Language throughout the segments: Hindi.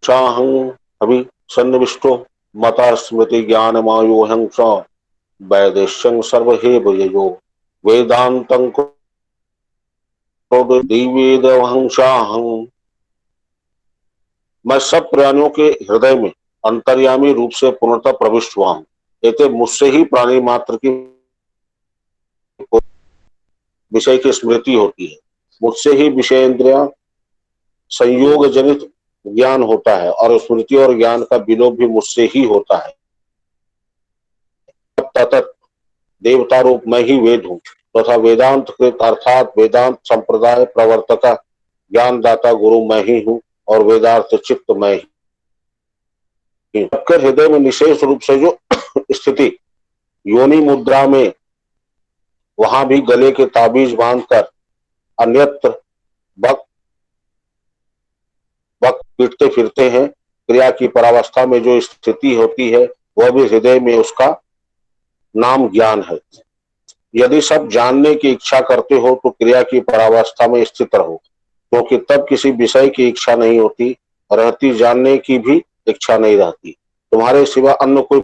चाहं अभि सन्निविष्टो मता स्मृति ज्ञान मायोहं च वैदेश्यं सर्वहेवयो वेदांतं दिवेदहंसाहं। मैं सब प्राणियों के हृदय में अंतर्यामी रूप से पूर्णतः प्रविष्ट हुआ हूं। एते मुझसे ही प्राणी मात्र की विषय की स्मृति होती है, मुझसे ही विषय इंद्रिया संयोग जनित ज्ञान होता है और स्मृति और ज्ञान का विलोप भी मुझसे ही होता है। ततत देवता रूप मैं ही वेद हूँ तथा वेदांत कृत अर्थात वेदांत संप्रदाय प्रवर्तक ज्ञानदाता गुरु मैं ही हूँ और वेदार्थ चित्त मैं ही हूँ। सबके हृदय में निशेष रूप से जो स्थिति योनि मुद्रा में, वहां भी गले के ताबीज बांधकर अन्यत्र भक्त पीटते फिरते हैं। क्रिया की परावस्था में जो स्थिति होती है वह भी हृदय में, उसका नाम ज्ञान है। यदि सब जानने की इच्छा करते हो तो क्रिया की परावस्था में स्थित रहो, क्योंकि तब किसी विषय की इच्छा नहीं होती, रहती जानने की भी इच्छा नहीं रहती। तुम्हारे सिवा अन्य कोई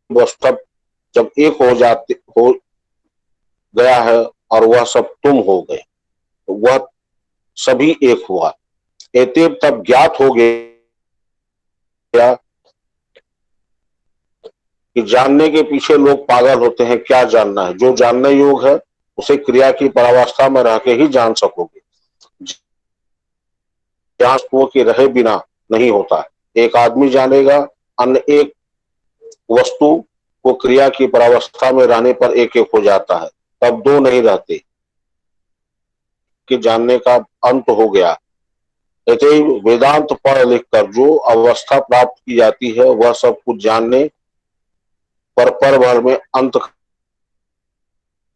वस्तु जब एक हो गया है और वह सब तुम हो गए, तो वह सभी एक हुआ। एतेव तब ज्ञात हो गया कि जानने के पीछे लोग पागल होते हैं। क्या जानना है? जो जानने योग है उसे क्रिया की परावस्था में रह के ही जान सकोगे। ज्ञान वस्तुओं के रहे बिना नहीं होता। एक आदमी जानेगा, अन्य एक वस्तु को क्रिया की परावस्था में रहने पर एक एक हो जाता है, तब दो नहीं रहते कि जानने का अंत हो गया। ऐसे वेदांत पढ़ लिख कर जो अवस्था प्राप्त की जाती है वह सब कुछ जानने पर भर में अंत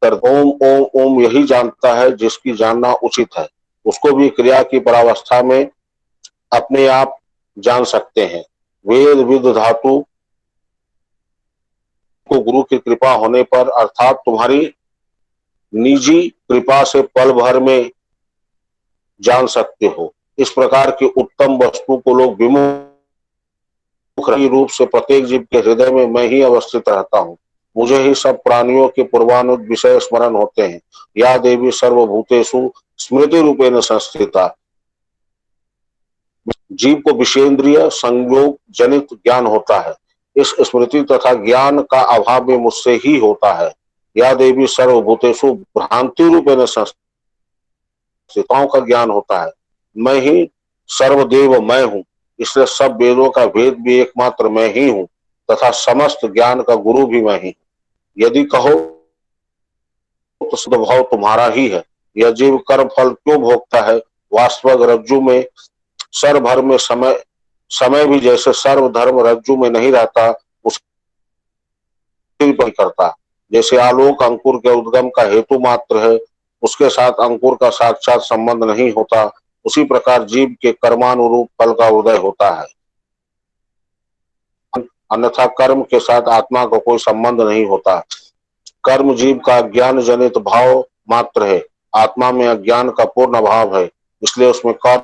कर ओम ओम ओम यही जानता है जिसकी जानना उचित है। उसको भी क्रिया की परावस्था में अपने आप जान सकते हैं। वेद विद धातु को गुरु की कृपा होने पर अर्थात तुम्हारी निजी कृपा से पल भर में जान सकते हो। इस प्रकार की उत्तम वस्तु को लोग विमुख रूप से प्रत्येक जीव के हृदय में मैं ही अवस्थित रहता हूँ। मुझे ही सब प्राणियों के पूर्वानुग विषय स्मरण होते हैं। या देवी सर्वभूतेषु स्मृति रूपेण संस्थिता। जीव को विषेंद्रिय संयोग जनित ज्ञान होता है। इस स्मृति तथा ज्ञान का अभाव में मुझसे ही होता है। या देवी सर्वभूतेषु भ्रांति रूपेण संस्थिताओं का ज्ञान होता है। मैं ही सर्वदेव मैं हूँ, इसलिए सब वेदों का वेद भी एकमात्र मैं ही हूँ तथा समस्त ज्ञान का गुरु भी मैं ही हूँ। यदि कहो तो सद्भाव तुम्हारा ही है। यह जीव कर्म फल क्यों भोगता है? वास्तविक रज्जु में सर्व भर में समय भी जैसे सर्वधर्म रज्जु में नहीं रहता, उसकी करता। जैसे आलोक अंकुर के उद्गम का हेतु मात्र है, उसके साथ अंकुर का साक्षात संबंध नहीं होता, उसी प्रकार जीव के कर्मानुरूप फल का उदय होता है। अन्यथा कर्म के साथ आत्मा का कोई संबंध नहीं होता। कर्म जीव का ज्ञान जनित भाव मात्र है। आत्मा में अज्ञान का पूर्ण अभाव है, इसलिए उसमें कर्म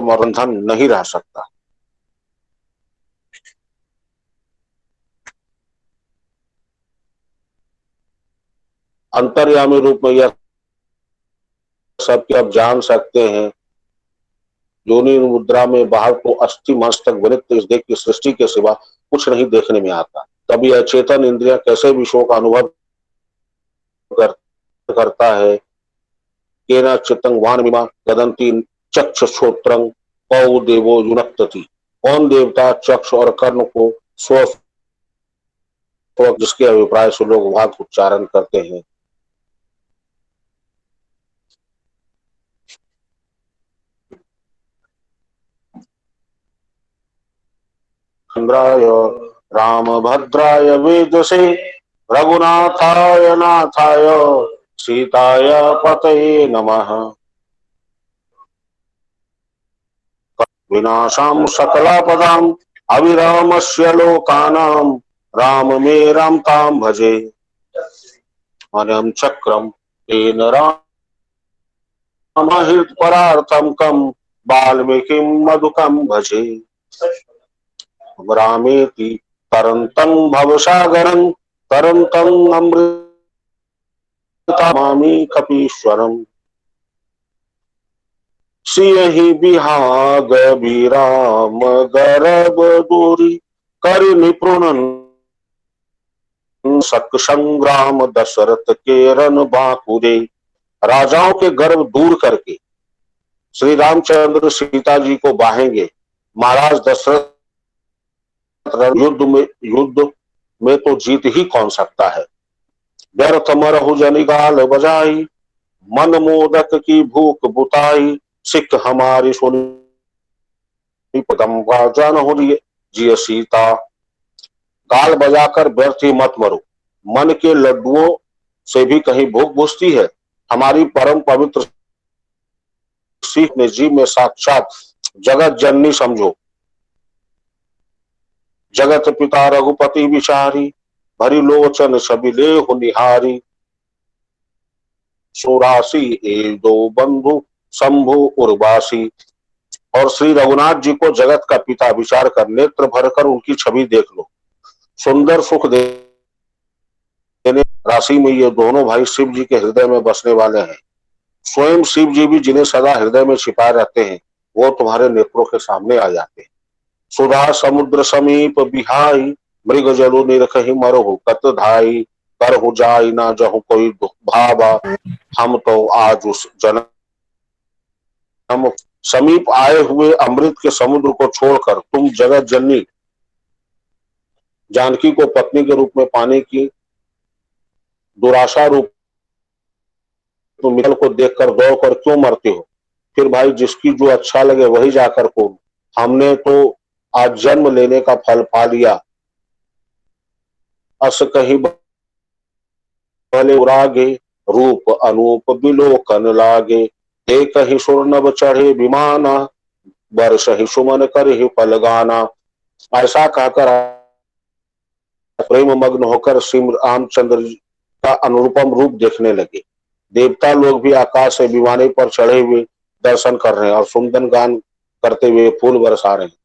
और बंधन नहीं रह सकता। अंतर्यामी रूप में यह सब कि आप जान सकते हैं। योनि मुद्रा में बाहर को अस्थि मस्तक वनित इस देह की सृष्टि के सिवा कुछ नहीं देखने में आता। तभी अचेतन इंद्रिया कैसे विषयों का अनुभव करता है। केना चित्तं वानमिमा गदंती चक्षुश्रोत्रं कौ देवो युनक्तति। कौन देवता चक्ष और कर्ण को स्व जिसके अभिप्राय से लोग वाक उच्चारण करते हैं। चंद्राय रामभद्राय वेदसे रघुनाथाय नाथाय सीताय पतये नमः। विनाशां सकलापदां अविरामस्य लोकानां राममेरां तां भजे। अनम चक्रम तेन रामहित परार्थम कम वाल्मीकि मधुकं भजे रामेति तरन्तं भवसागरं तरन्तं अमृतमामि कपीश्वरम् सियहि बिहाग विराम गरब दूरी कर निपुणन सक संग्राम दशरथ के रन बांकुरे। राजाओं के गर्व दूर करके श्री रामचंद्र सीता जी को बाहेंगे। महाराज दशरथ युद्ध में तो जीत ही कौन सकता है। व्यर्थ मरहु जनिगाल बजाई मन मोदक की भूख बुताई सिख हमारी सुनी पदम जन हो जिय सीता। गाल बजाकर व्यर्थ ही मत मरो, मन के लड्डुओं से भी कहीं भूख बुझती है। हमारी परम पवित्र सीख ने जी में साक्षात जगत जननी समझो। जगत पिता रघुपति विचारी भरी लोचन सभी ले निहारी। सोरासी ए दो बंधु शंभु उर्वासी। और श्री रघुनाथ जी को जगत का पिता विचार कर नेत्र भरकर उनकी छवि देख लो। सुंदर सुख देने राशि में ये दोनों भाई शिव जी के हृदय में बसने वाले हैं। स्वयं शिव जी भी जिन्हें सदा हृदय में छिपाए रहते हैं, वो तुम्हारे नेत्रों के सामने आ जाते हैं। सुधा समुद्र समीप बिहाई मृग जलु निरखहि मरहु कत धाई करहु जाई ना जहु कोई भावा हम तो आज उस जन्म समीप आए हुए अमृत के समुद्र को छोड़कर तुम जगत जननी जानकी को पत्नी के रूप में पाने की दुराशा रूप मित्तल को देखकर दौड़कर क्यों मरते हो। फिर भाई जिसकी जो अच्छा लगे वही जाकर को। हमने तो आज जन्म लेने का फल पा लिया। अस कहीं भले उरागे रूप अनूप बिलोकन लागे एक ही सुरनभ चढ़े विमाना वर्ष ही सुमन कर ही पलगाना। ऐसा कहकर प्रेम मग्न होकर श्री रामचंद्र का अनुरूपम रूप देखने लगे। देवता लोग भी आकाश से विमाने पर चढ़े हुए दर्शन कर रहे हैं और सुंदर गान करते हुए फूल बरसा रहे हैं।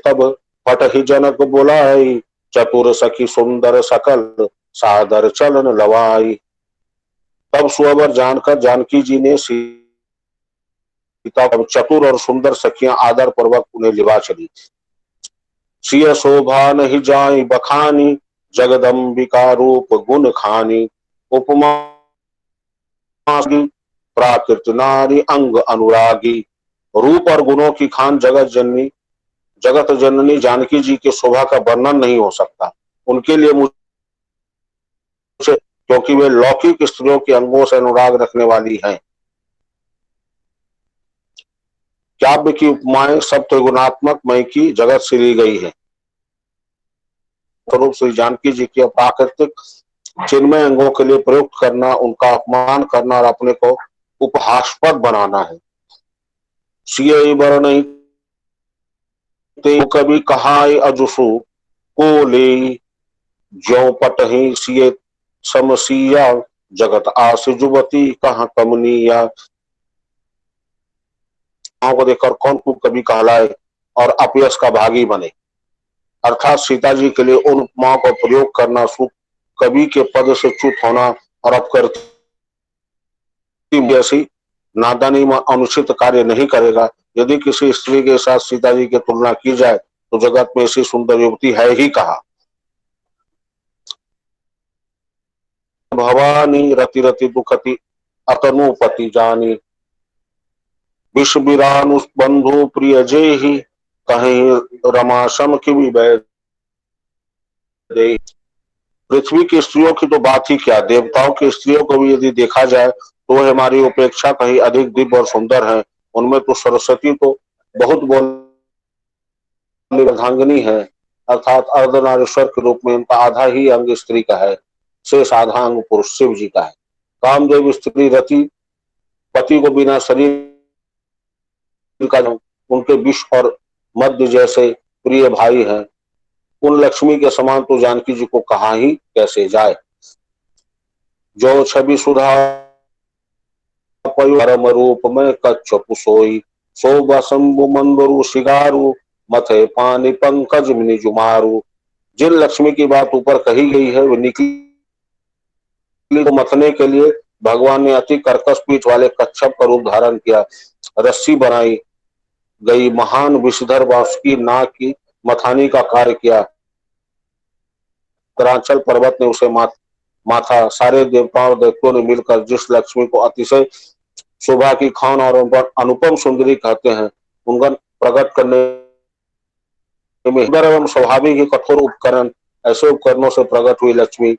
तब फट ही जनक बोलाई चतुर सखी सुंदर सकल सादर चलन लवाई। तब सुअवर जानकर जानकी जी ने सीता चतुर और सुंदर सखियां आदर पूर्वक उन्हें लिवा चली। सिय शोभा नहीं जाई बखानी जगदम्बिका रूप गुण खानी उपमा प्राकृत नारी अंग अनुरागी। रूप और गुणों की खान जगत जननी जानकी जी के शोभा का वर्णन नहीं हो सकता। उनके लिए मुझे क्योंकि वे लौकिक स्त्रियों के अंगों से अनुराग रखने वाली हैं। काव्य की उपमाएं सब त्रिगुणात्मक मय की जगत से ली गई है। स्वरूप श्री जानकी जी के प्राकृतिक चिन्मय अंगों के लिए प्रयुक्त करना, उनका अपमान करना और अपने को उपहास्पद बनाना है। सिय वर्ण कभी कहाय अजुसु को ले ज्यो पटही सिय समसिया जगत आस जुबती कहाँ कमनिया। को देखकर कौन को कभी कहलाए और अपयश का भागी बने। अर्थात सीता जी के लिए उन उपमाओं का प्रयोग करना कवि के पद से च्युत होना और अपकृति जैसी नादानी में अनुचित कार्य नहीं करेगा। यदि किसी स्त्री के साथ सीता जी की तुलना की जाए तो जगत में ऐसी सुंदर युवती है ही कहा। भवानी रति रति दुखति अतनुपति जानी विश्व बिरानु बंधु प्रिय जय ही कहीं रमाशम की भी पृथ्वी की स्त्रियों की तो बात ही क्या, देवताओं की स्त्रियों को भी यदि देखा जाए तो वह हमारी अपेक्षा कहीं अधिक दिव्य और सुंदर है। उनमें तो सरस्वती तो बहुत अर्धांगिनी है, अर्थात अर्धनारीश्वर के रूप में उनका आधा ही अंग स्त्री का है, शेष आधा अंग पुरुष शिव जी का है। कामदेव स्त्री रति पति को बिना शरीर का उनके विष और मध्य जैसे प्रिय भाई हैं। उन लक्ष्मी के समान तो जानकी जी को कहा ही कैसे जाए। जो छवि सुधा परम रूप में कच्छप सोई, शोभा शंभु मंदरु शिगारु, मथे पानी पंकज निजुमारू। जिन लक्ष्मी की बात ऊपर कही गई है वे निकली को मथने के लिए भगवान ने अति कर्कश पीठ वाले कच्छप का रूप धारण किया। रस्सी बनाई गई महान विषधर वासुकी नाग की मथानी का कार्य किया। उत्तरांचल पर्वत ने उसे माथा। सारे देवताओं दैत्यों ने मिलकर जिस लक्ष्मी को अतिशय शोभा की खान और अनुपम सुंदरी कहते हैं, उनका प्रकट करने में एवं स्वाभाविक ही कठोर उपकरण, ऐसे उपकरणों से प्रकट हुई लक्ष्मी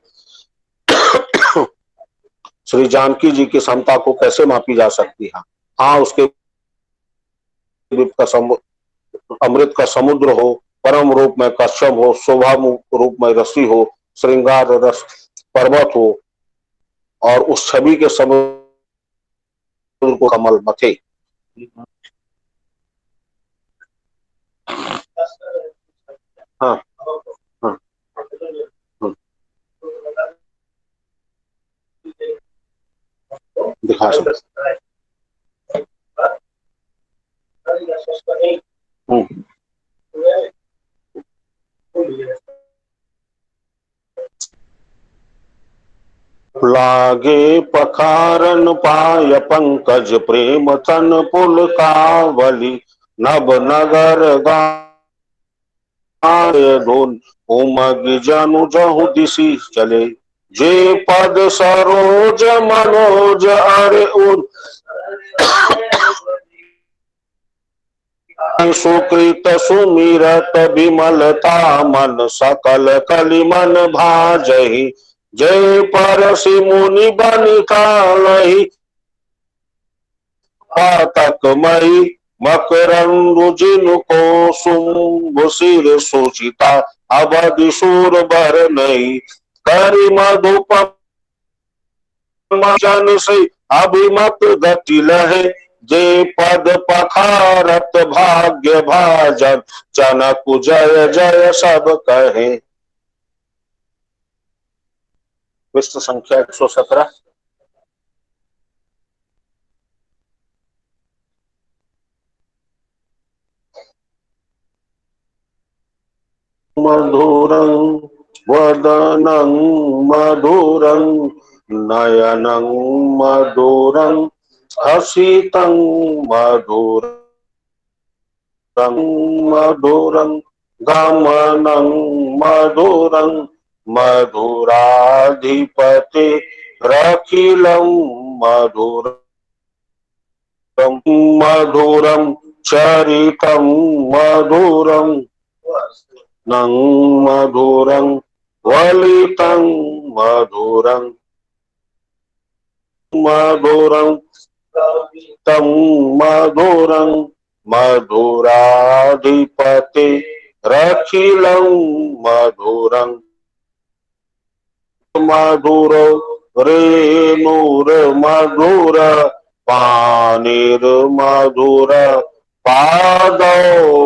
श्री जानकी जी की क्षमता को कैसे मापी जा सकती है। हाँ, उसके अमृत का समुद्र हो, परम रूप में कश्यप हो, शोभा रूप में रसी हो, श्रृंगार रस पर्वत हो और उस छवि के समुद्र को कमल मथे। हाँ हाँ दिखा सकते। लागे पखारन पाय पंकज प्रेम तन पुल कावली, नभ नगर गाय धोन उमग जनु जहु दिशि चले। जे पद सरोज मनोज अरे उद सुकृत सुमिरत विमलता मन सकल कलिमन भाजहि। जय परसि मुनि बनिकालहि, पातक मई मकरंदु जिनको शुंभ सिर सुचिता, अवधि सूर बर नहीं करि मधुपम जन से अभिमत गति लहे। जे पद पखारत भाग्य भाजन, जनक जय जय सब कहे। विष्णु संख्या 117। मधुरं वदनं मधुरं नयनं मधुरं हसितं मधुरं मधुरं गमनं मधुरं मधुराधिपते रखिलं मधुरं मधुरं चरितं मधुरं नं मधुरं वलितं मधुरं मधुरं तं मधुरं मधुराधिपते रखिलं मधुरं मधुरो रेणुर्मधुर पानिर्मधुर पादौ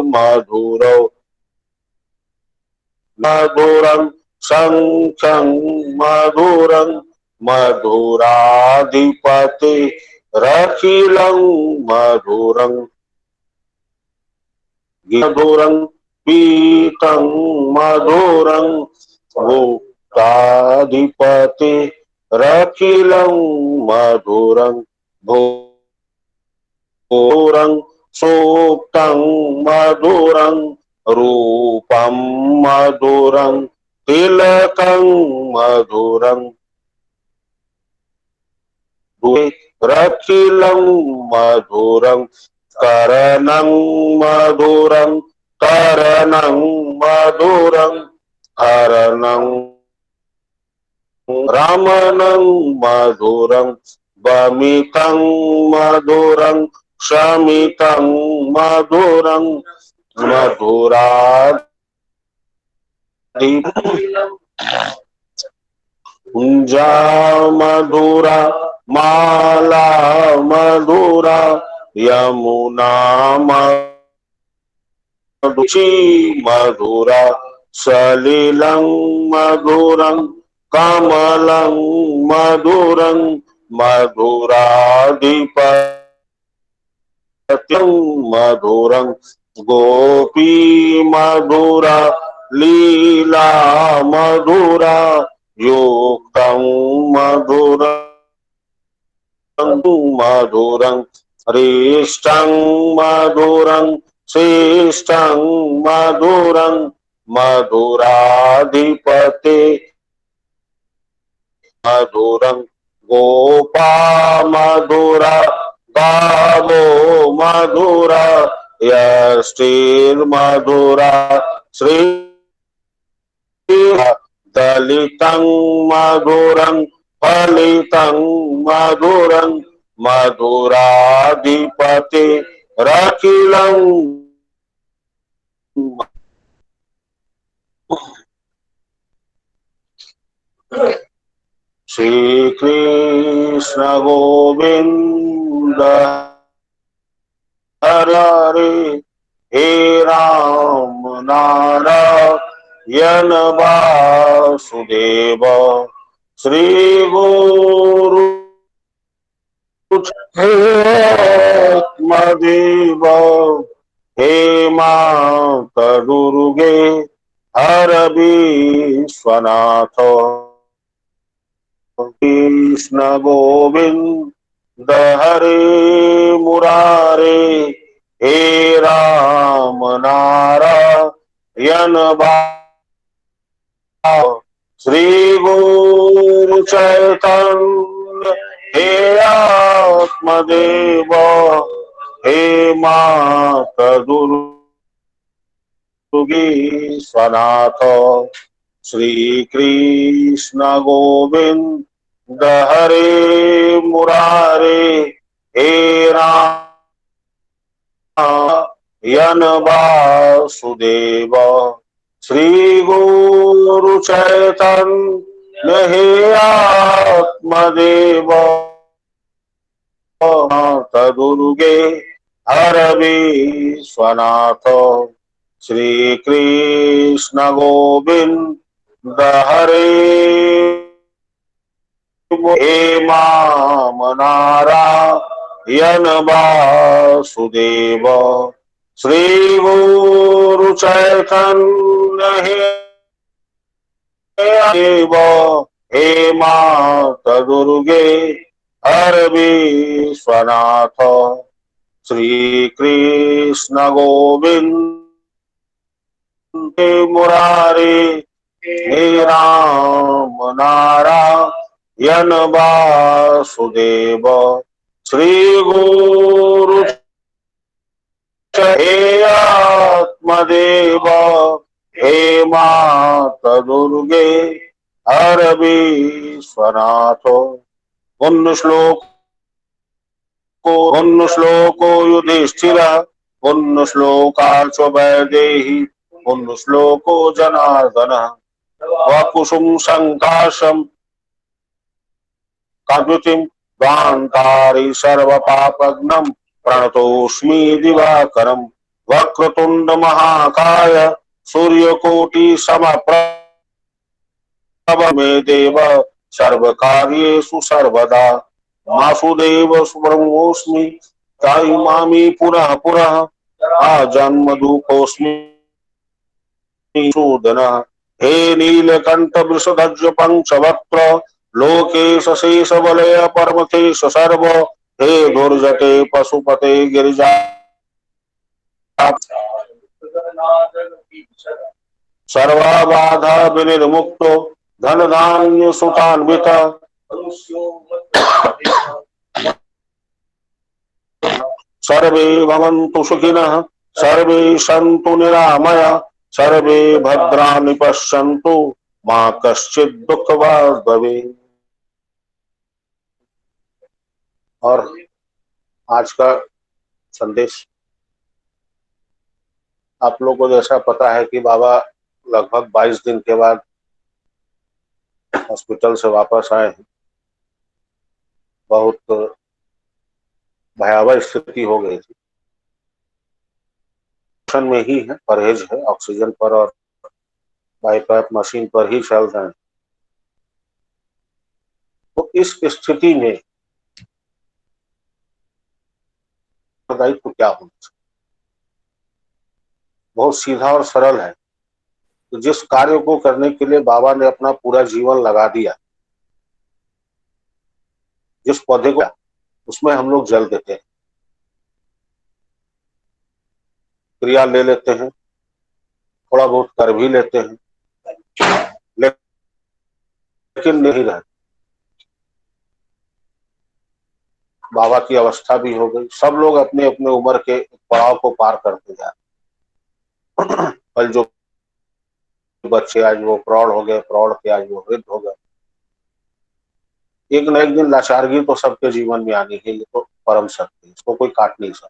मधुरौ मधुरं शंखं मधुरं मधुराधिपते रखिलं मधुरं मधुरं पीतं मधुरं भुक्ताधिपते रखिलं मधुरं भूरं सूक्तं मधुरं रूपं मधुरं तिलकं मधुरं रखिलं मधुरं करणं मधुरं करणं मधुरं हरणं रमणं मधुरं वमितं मधुरं शमितं मधुरं मधुराधि कुंजा मधुरा माला मधुरा यमुना मधुची मधुरा सलिलं मधुरं कमलं मधुरं मधुराधिपत्यं मधुरं गोपी मधुरा लीला मधुरा युक्तं मधुरं मधुरं हरिष्टं मधुरं श्रेष्ठं मधुरं मधुराधिपते मधुरं गोपा मधुरा गावो मधुरा यष्टिर्मधुरा श्री दलितं मधुरं फलितं मधुरं मधुराधिपते रखिलं श्री कृष्ण गोविंद हरे हे राम नारायण वासुदेव श्री गुरु हे आत्मदेव हे माता दुर्गे हर विश्वनाथ कृष्ण गोविंद हरे मुरारे हे राम नारायण श्री गुरु चैतन्य हे आत्मदेव हे माता दुर्गे स्वनाथ श्री कृष्ण गोविंद हरे मुरारे हे राम वासुदेव श्री गुरु चैतन्य हे आत्मदेव माता दुर्गे हर विश्वनाथ श्री कृष्ण गोविंद हरे हे माम नारायण वासुदेव श्री गुरु चैतन्य हे देव हे माता दुर्गे हर विश्वनाथ श्री कृष्ण गोविंद मुरारे हे राम नारायण वासुदेव श्री गुरु हे आत्मदेव हे माता दुर्गे हर विश्वनाथ पुण्य श्लोको युधिष्ठिर पुण्य श्लोकाच वैदेही पुण्य श्लोको जनार्दन वकुसुम संकाशम काव्युतिम द्वांतारि सर्व पापग्नम प्रणतोस्मि दिवाकरम वक्रतुंड महाकाय सूर्यकोटि समप्रभ मे देव सर्वकार्येषु सर्वदा वासुदेव सुब्रह्मोऽस्मि ताई मामी पुनः पुनः आजन्म दुःखोऽस्मि सूदन हे नीलकंठ वृषध्वज पंचवक्त्र लोकेश शेष वलय परमथेश सर्व हे दुर्जटे पशुपते गिरिजा सर्वबाधा विनिर्मुक्तो धन धान्य सुतान्वित सर्वे भवन्तु सुखिनः सर्वे सन्तु निरामया सर्वे भद्राणि पश्यन्तु मा कश्चित् दुःखभाग् भवेत्। और आज का संदेश आप लोगों को जैसा पता है कि बाबा लगभग 22 दिन के बाद हॉस्पिटल से वापस आए हैं। बहुत भयावह स्थिति हो गई थी, में ही है, परहेज है, ऑक्सीजन पर और बाईपैप मशीन पर ही चल रहे हैं। तो इस स्थिति में दायित्व क्या होना चाहिए। बहुत सीधा और सरल है। तो जिस कार्य को करने के लिए बाबा ने अपना पूरा जीवन लगा दिया, जिस पौधे को, उसमें हम लोग जल देते हैं, क्रिया ले लेते हैं, थोड़ा बहुत कर भी लेते हैं, लेकिन नहीं रहते। बाबा की अवस्था भी हो गई, सब लोग अपने अपने उम्र के पड़ाव को पार करते जा रहे। कल जो बच्चे आज वो प्रौढ़ हो गए, प्रौढ़ के आज वो वृद्ध हो गए। एक न एक दिन लाचारगी तो सबके जीवन में आनी है, ये तो परम सत्य है, इसको कोई काट नहीं सकता।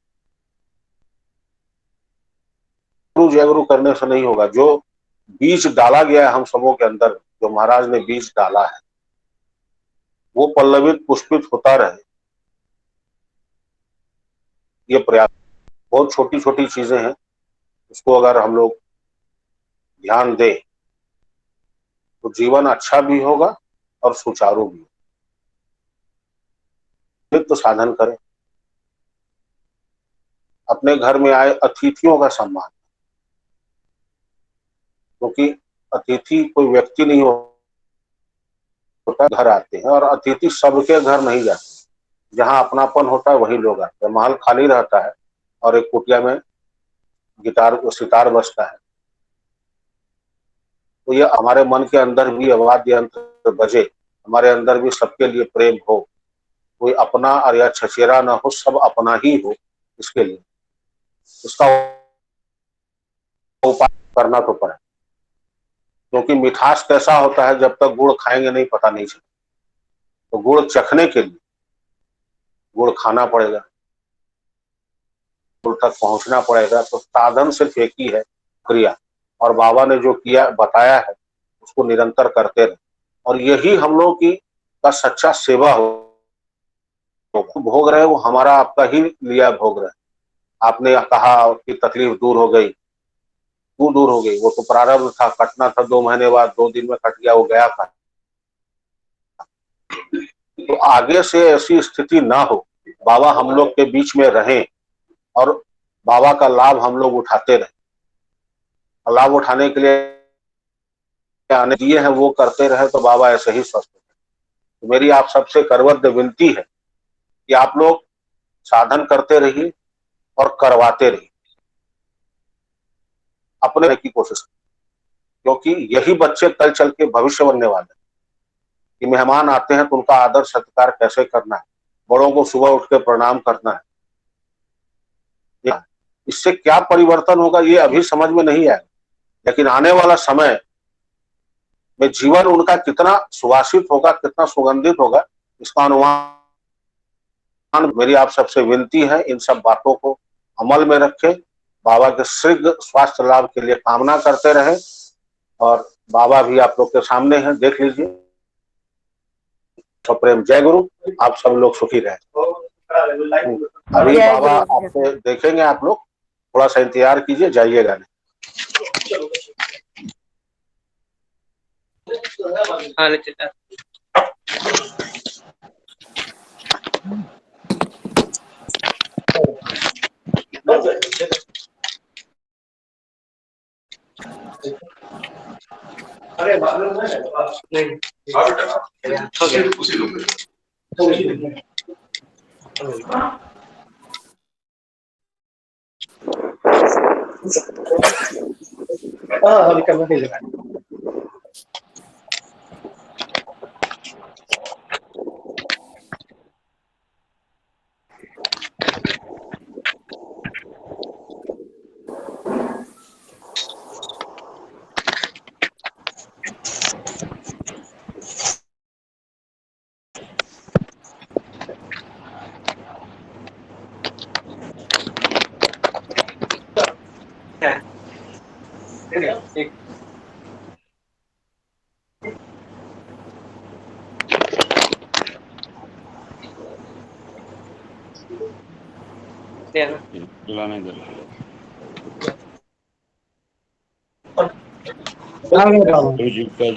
गुरु जय गुरु करने से नहीं होगा। जो बीज डाला गया है हम सबों के अंदर, जो महाराज ने बीज डाला है, वो पल्लवित पुष्पित होता रहे, ये प्रयास। बहुत छोटी छोटी चीजें हैं, उसको अगर हम लोग ध्यान दें तो जीवन अच्छा भी होगा और सुचारू भी होगा। तो साधन करें, अपने घर में आए अतिथियों का सम्मान, क्योंकि अतिथि कोई व्यक्ति नहीं होता, घर आते हैं, और अतिथि सबके घर नहीं जाते। जहां अपनापन होता है वही लोग आते हैं। महल खाली रहता है और एक कुटिया में गिटार सितार बजता है, तो ये हमारे मन के अंदर भी वाद्य यंत्र बजे, हमारे अंदर भी सबके लिए प्रेम हो, कोई अपना और या छचेरा ना हो, सब अपना ही हो। इसके लिए इसका उपाय करना तो पड़े, क्योंकि मिठास कैसा होता है जब तक गुड़ खाएंगे नहीं पता नहीं चलेगा। तो गुड़ चखने के लिए गुड़ खाना पड़ेगा, गुड़ तक पहुंचना पड़ेगा। तो साधन सिर्फ एक ही है, क्रिया। और बाबा ने जो किया बताया है उसको निरंतर करते रहे, और यही हम लोग की का सच्चा सेवा होगा। भोग रहे वो हमारा आपका ही लिया भोग रहे। आपने कहा कि तकलीफ दूर हो गई, क्यों दूर हो गई? वो तो प्रारब्ध था, कटना था 2 महीने बाद, 2 दिन में कट गया, वो गया था। तो आगे से ऐसी स्थिति ना हो, बाबा हम लोग के बीच में रहें और बाबा का लाभ हम लोग उठाते रहे। लाभ उठाने के लिए आने दिए हैं वो करते रहे, तो बाबा ऐसे ही स्वस्थ है। तो मेरी आप सबसे करबद्ध विनती है कि आप लोग साधन करते रहिए और करवाते रहिए, अपने की कोशिश, क्योंकि यही बच्चे कल चल के भविष्य बनने वाले हैं। कि मेहमान आते हैं तो उनका आदर सत्कार कैसे करना है, बड़ों को सुबह उठ के प्रणाम करना है। इससे क्या परिवर्तन होगा ये अभी समझ में नहीं आया, लेकिन आने वाला समय में जीवन उनका कितना सुवासित होगा, कितना सुगंधित होगा, इसका अनुमान। मेरी आप सबसे विनती है, इन सब बातों को अमल में रखें, बाबा के शीघ्र स्वास्थ्य लाभ के लिए कामना करते रहे। और बाबा भी आप लोग के सामने हैं, देख लीजिए। तो प्रेम जय गुरु, आप सब लोग सुखी रहे। अभी बाबा आपसे देखेंगे, आप लोग थोड़ा सा इंतजार कीजिए, जाइएगा नहीं। अरे मालूम है नहीं, उसी लोग अभी करना नहीं लगा।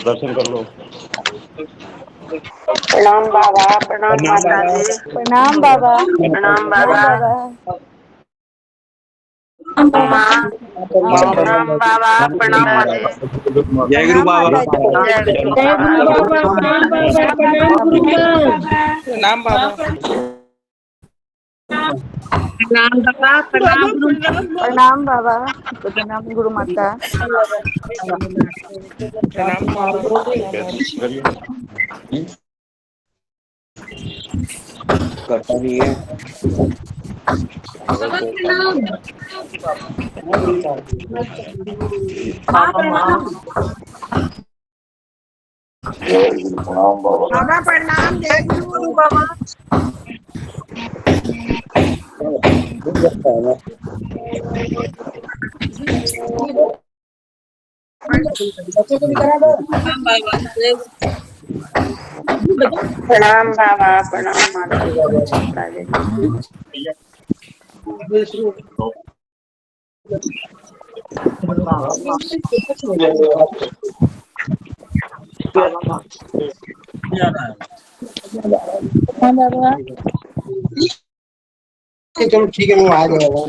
दर्शन कर लो। प्रणाम बाबा, प्रणाम माता जी, प्रणाम बाबा, प्रणाम बाबा। प्रणाम बाबा, प्रणाम माते। जय गुरु बाबा। जय गुरु जय गुरु बाबा, प्रणाम बाबा, प्रणाम गुरु माँ। प्रणाम बाबा। प्रणाम बाबा, प्रणाम गुरु माँ। प्रणाम बाबा, प्रणाम गुरु माता। प्रणाम बाबा। करता नहीं है। बाबा प्रणाम। हाँ प्रणाम। बाबा प्रणाम, जय गुरु बाबा। प्रणाम बाबा, प्रणाम माता जी। हाँ बाबा। चलो ठीक है, वो आ जाएगा।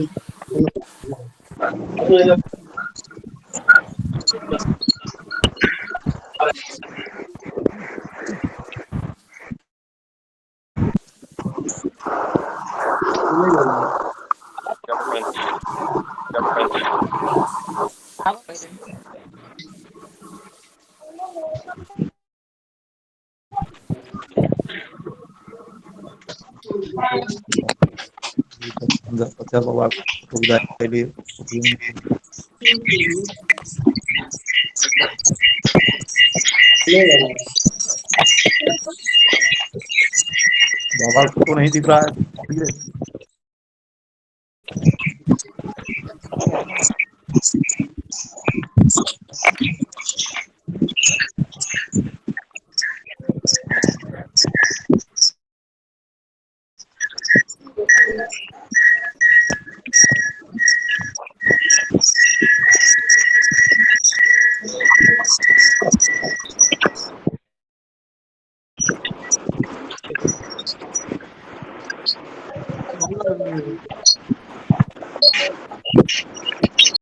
अच्छा बाबा सुविधा के लिए बाबा को नहीं दिख रहा है।